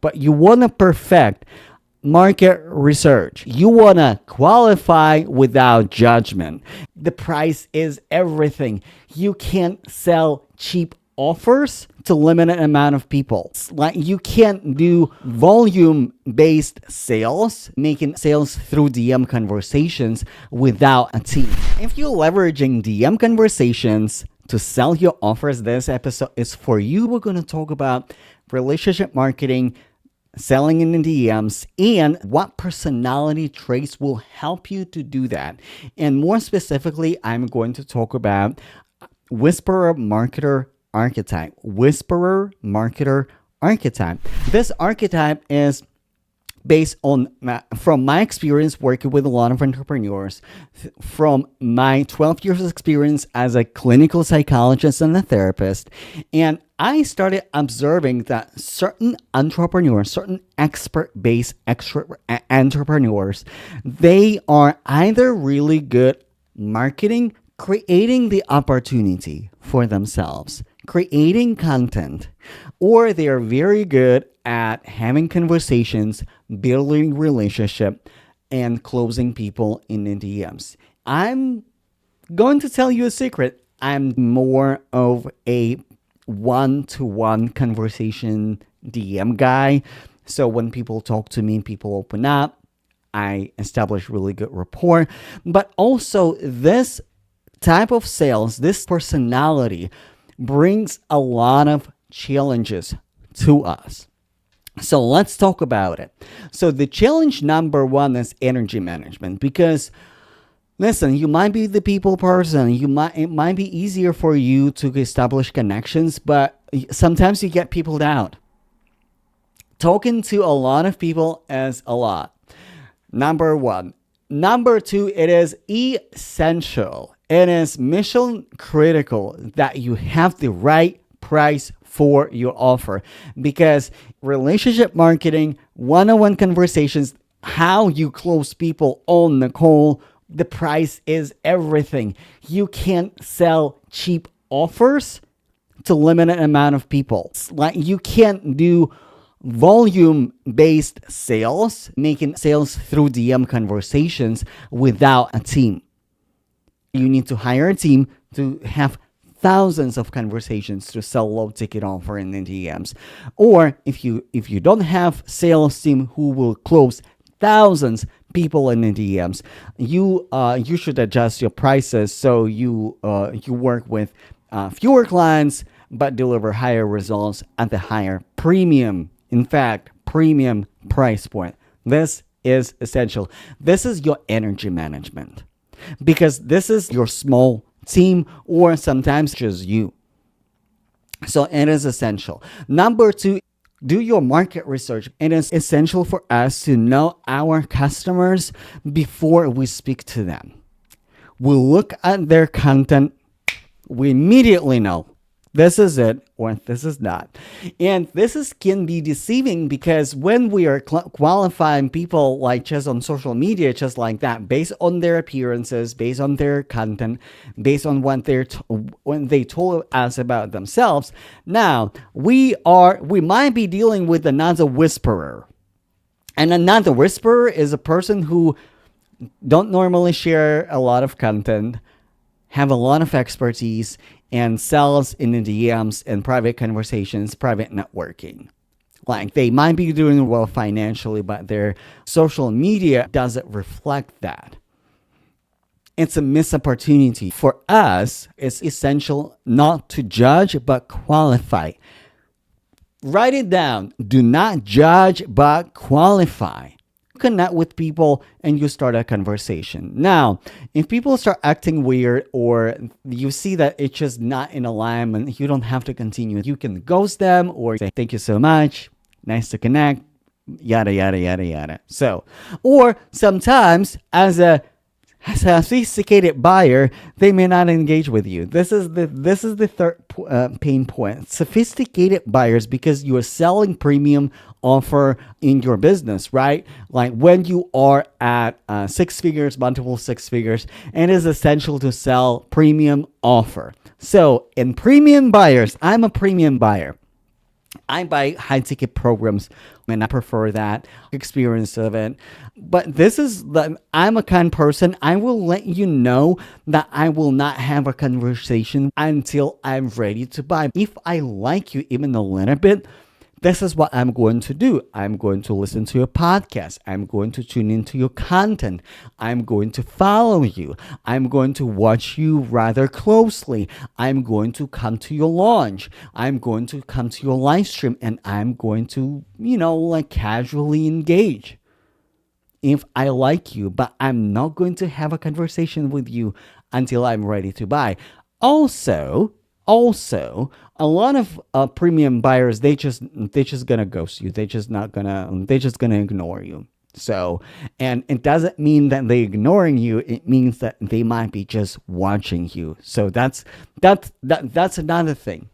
but you want to perfect market research. You want to qualify without judgment. The price is everything. You can't sell cheap offers to limited amount of people. Like you can't do volume based sales, making sales through DM conversations without a team. If you're leveraging DM conversations to sell your offers, this episode is for you. We're going to talk about relationship marketing, selling in the DMs, and what personality traits will help you to do that. And more specifically, I'm going to talk about Whisperer Marketer Archetype. Whisperer Marketer Archetype. This archetype is based on from my experience working with a lot of entrepreneurs, from my 12 years of experience as a clinical psychologist and a therapist. And I started observing that certain entrepreneurs, certain expert-based entrepreneurs, they are either really good marketing, creating the opportunity for themselves, creating content, or they are very good at having conversations, building relationship, and closing people in the DMs. I'm going to tell you a secret. I'm more of a one-to-one conversation DM guy. So when people talk to me, people open up, I establish really good rapport. But also this type of sales, this personality brings a lot of challenges to us. So let's talk about it. So the challenge number one is energy management, because listen, you might be the people person. It might be easier for you to establish connections, but sometimes you get people down. Talking to a lot of people is a lot. Number one. Number two, it is essential. It is mission critical that you have the right price for your offer, because relationship marketing, one-on-one conversations, how you close people on the call, the price is everything. You can't sell cheap offers to limited amount of people. Like you can't do volume based sales, making sales through DM conversations without a team. You need to hire a team to have thousands of conversations to sell low ticket offer in the DMs. Or if you don't have sales team who will close thousands people in the DMs, you should adjust your prices so you work with fewer clients but deliver higher results at the higher premium. In fact, premium price point. This is essential. This is your energy management, because this is your small team or sometimes just you. So it is essential. Number two, do your market research. It is essential for us to know our customers before we speak to them. We look at their content. We immediately know this is it or this is not. And this can be deceiving, because when we are qualifying people like just on social media, just like that, based on their appearances, based on their content, based on what when they told us about themselves, now we might be dealing with another whisperer. And another whisperer is a person who don't normally share a lot of content, have a lot of expertise, and sells in the DMs and private conversations, private networking. Like they might be doing well financially, but their social media doesn't reflect that. It's a missed opportunity. For us, it's essential not to judge, but qualify. Write it down. Do not judge, but qualify. Connect with people and you start a conversation. Now, if people start acting weird or you see that it's just not in alignment, you don't have to continue. You can ghost them or say, thank you so much. Nice to connect. Yada, yada, yada, yada. So, or sometimes as a sophisticated buyer, they may not engage with you. This is the third pain point. Sophisticated buyers, because you are selling premium offer in your business, right? Like when you are at six figures, multiple six figures, and it is essential to sell premium offer. So in premium buyers, I'm a premium buyer. I buy high ticket programs and I prefer that experience of it. But I'm a kind person. I will let you know that I will not have a conversation until I'm ready to buy. If I like you even a little bit, this is what I'm going to do. I'm going to listen to your podcast. I'm going to tune into your content. I'm going to follow you. I'm going to watch you rather closely. I'm going to come to your launch. I'm going to come to your live stream, and I'm going to, like casually engage if I like you, but I'm not going to have a conversation with you until I'm ready to buy. Also, a lot of premium buyers, they just gonna ghost you. They're just gonna ignore you. So, and it doesn't mean that they're ignoring you. It means that they might be just watching you. So that's another thing.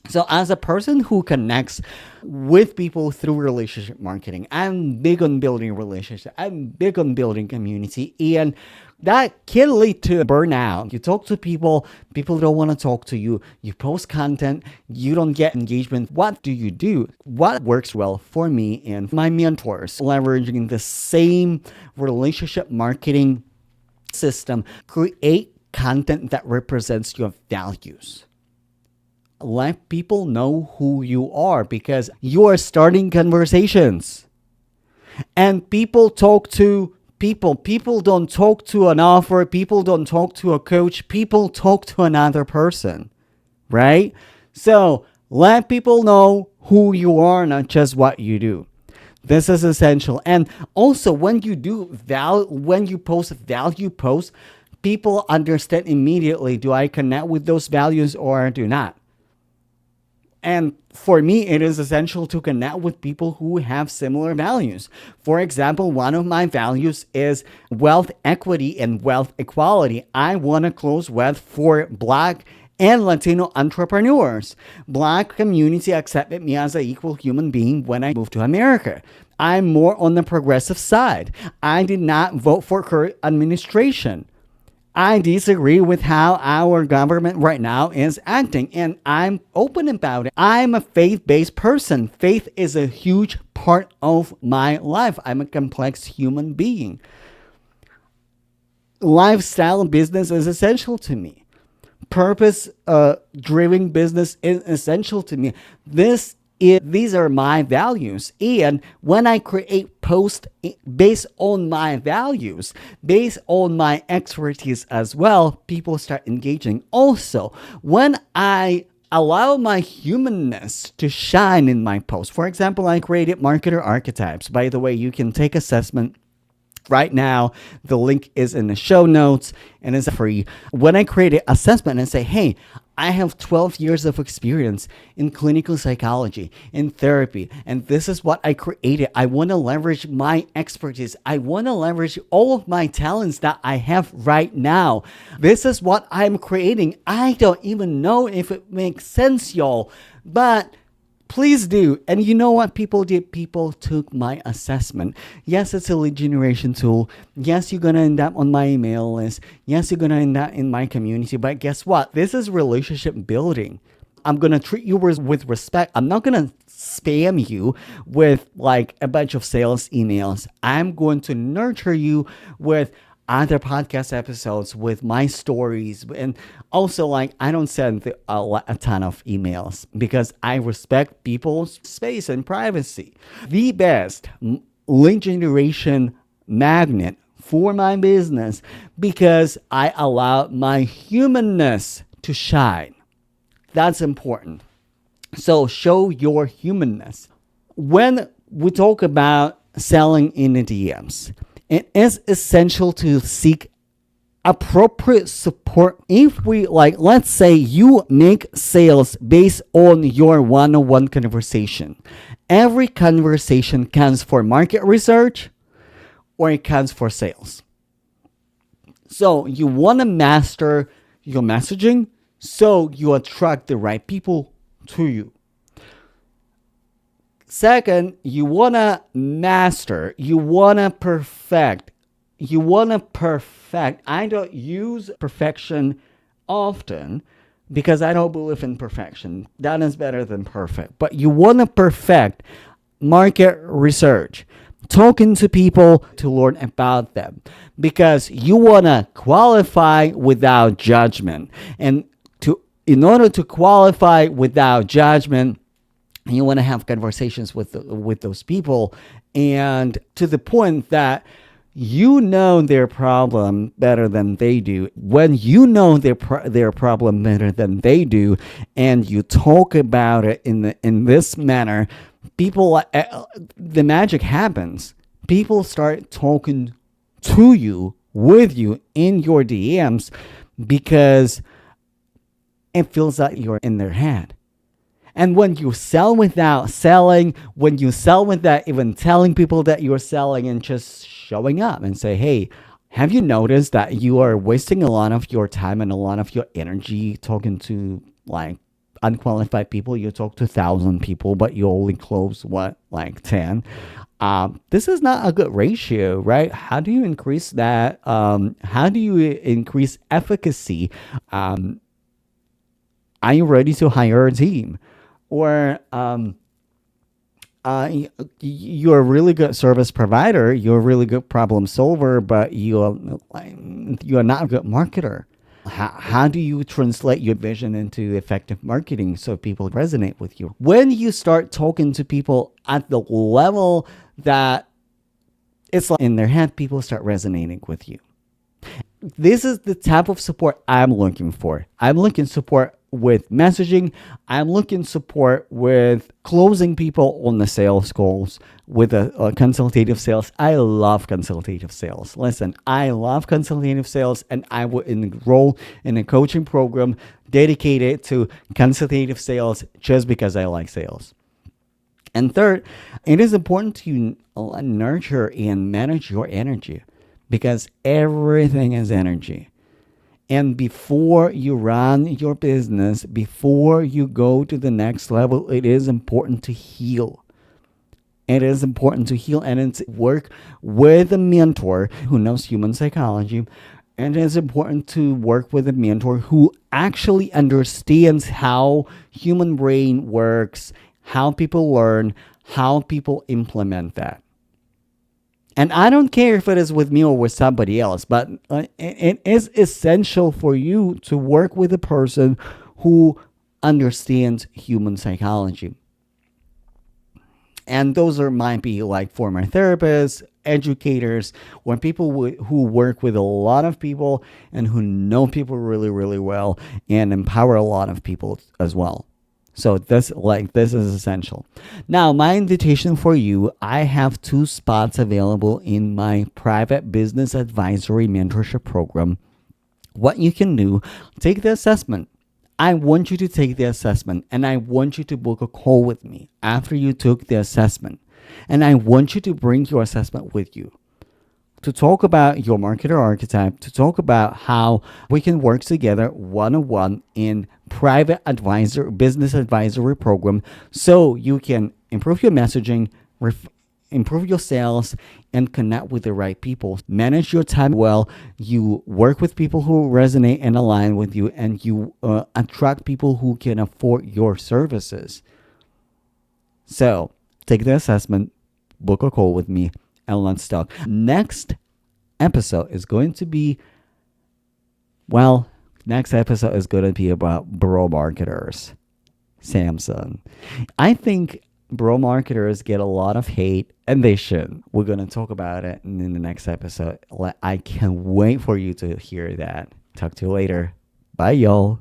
So as a person who connects with people through relationship marketing, I'm big on building relationships. I'm big on building community, and that can lead to burnout. You talk to people, people don't want to talk to you. You post content, you don't get engagement. What do you do? What works well for me and my mentors, leveraging the same relationship marketing system, create content that represents your values. Let people know who you are, because you are starting conversations. And people talk to people. People don't talk to an offer. People don't talk to a coach. People talk to another person, right? So let people know who you are, not just what you do. This is essential. And also, when you post value posts, people understand immediately, do I connect with those values or do not? And for me, it is essential to connect with people who have similar values. For example, one of my values is wealth equity and wealth equality. I want to close wealth for Black and Latino entrepreneurs. Black community accepted me as an equal human being when I moved to America. I'm more on the progressive side. I did not vote for current administration. I disagree with how our government right now is acting, and I'm open about it. I'm a faith-based person. Faith is a huge part of my life. I'm a complex human being. Lifestyle business is essential to me. Purpose-driven business is essential to me. These are my values. And when I create posts based on my values, based on my expertise as well, people start engaging. Also, when I allow my humanness to shine in my posts, for example, I created marketer archetypes. By the way, you can take assessment right now. The link is in the show notes and it's free. When I create an assessment and say, hey, I have 12 years of experience in clinical psychology, in therapy, and this is what I created. I want to leverage my expertise. I want to leverage all of my talents that I have right now. This is what I'm creating. I don't even know if it makes sense, y'all, but please do. And you know what people did? People took my assessment. Yes, it's a lead generation tool. Yes, you're going to end up on my email list. Yes, you're going to end up in my community. But guess what? This is relationship building. I'm going to treat you with respect. I'm not going to spam you with like a bunch of sales emails. I'm going to nurture you with other podcast episodes, with my stories. And also, like, I don't send a ton of emails because I respect people's space and privacy. The best lead generation magnet for my business, because I allow my humanness to shine. That's important. So show your humanness. When we talk about selling in the DMs, it is essential to seek appropriate support. If we let's say you make sales based on your one-on-one conversation. Every conversation counts for market research or it counts for sales. So you want to master your messaging so you attract the right people to you. Second, you want to master, you want to perfect. I don't use perfection often, because I don't believe in perfection. Done is better than perfect. But you want to perfect market research, talking to people to learn about them, because you want to qualify without judgment. And in order to qualify without judgment, you want to have conversations with those people, and to the point that you know their problem better than they do. When you know their problem better than they do, and you talk about it in this manner, people, the magic happens. People start talking to you, with you in your DMs, because it feels like you're in their head. And when you sell without selling, when you sell without even telling people that you're selling, and just showing up and say, hey, have you noticed that you are wasting a lot of your time and a lot of your energy talking to like unqualified people? You talk to 1,000 people, but you only close like 10. This is not a good ratio, right? How do you increase that? How do you increase efficacy? Are you ready to hire a team? Or you're a really good service provider, you're a really good problem solver, but you're not a good marketer. How do you translate your vision into effective marketing so people resonate with you? When you start talking to people at the level that it's like in their head, people start resonating with you. This is the type of support I'm looking for. I'm looking support with messaging. I'm looking support with closing people on the sales goals with a consultative sales. I love consultative sales. Listen, I love consultative sales, and I will enroll in a coaching program dedicated to consultative sales just because I like sales. And third, it is important to nurture and manage your energy, because everything is energy. And before you run your business, before you go to the next level, it is important to heal. It is important to heal, and it's work with a mentor who knows human psychology. And it is important to work with a mentor who actually understands how human brain works, how people learn, how people implement that. And I don't care if it is with me or with somebody else, but it is essential for you to work with a person who understands human psychology. And those might be like former therapists, educators, or people who work with a lot of people and who know people really, really well and empower a lot of people as well. So this is essential. Now, my invitation for you, I have 2 spots available in my private business advisory mentorship program. What you can do, take the assessment. I want you to take the assessment, and I want you to book a call with me after you took the assessment. And I want you to bring your assessment with you to talk about your marketer archetype, to talk about how we can work together one-on-one in private business advisory program, so you can improve your messaging, improve your sales, and connect with the right people. Manage your time well. You work with people who resonate and align with you, and you attract people who can afford your services. So take the assessment, book a call with me, and let's talk. Next episode is going to be, about bro marketers. Samson. I think bro marketers get a lot of hate, and they should. We're going to talk about it in the next episode. I can't wait for you to hear that. Talk to you later. Bye, y'all.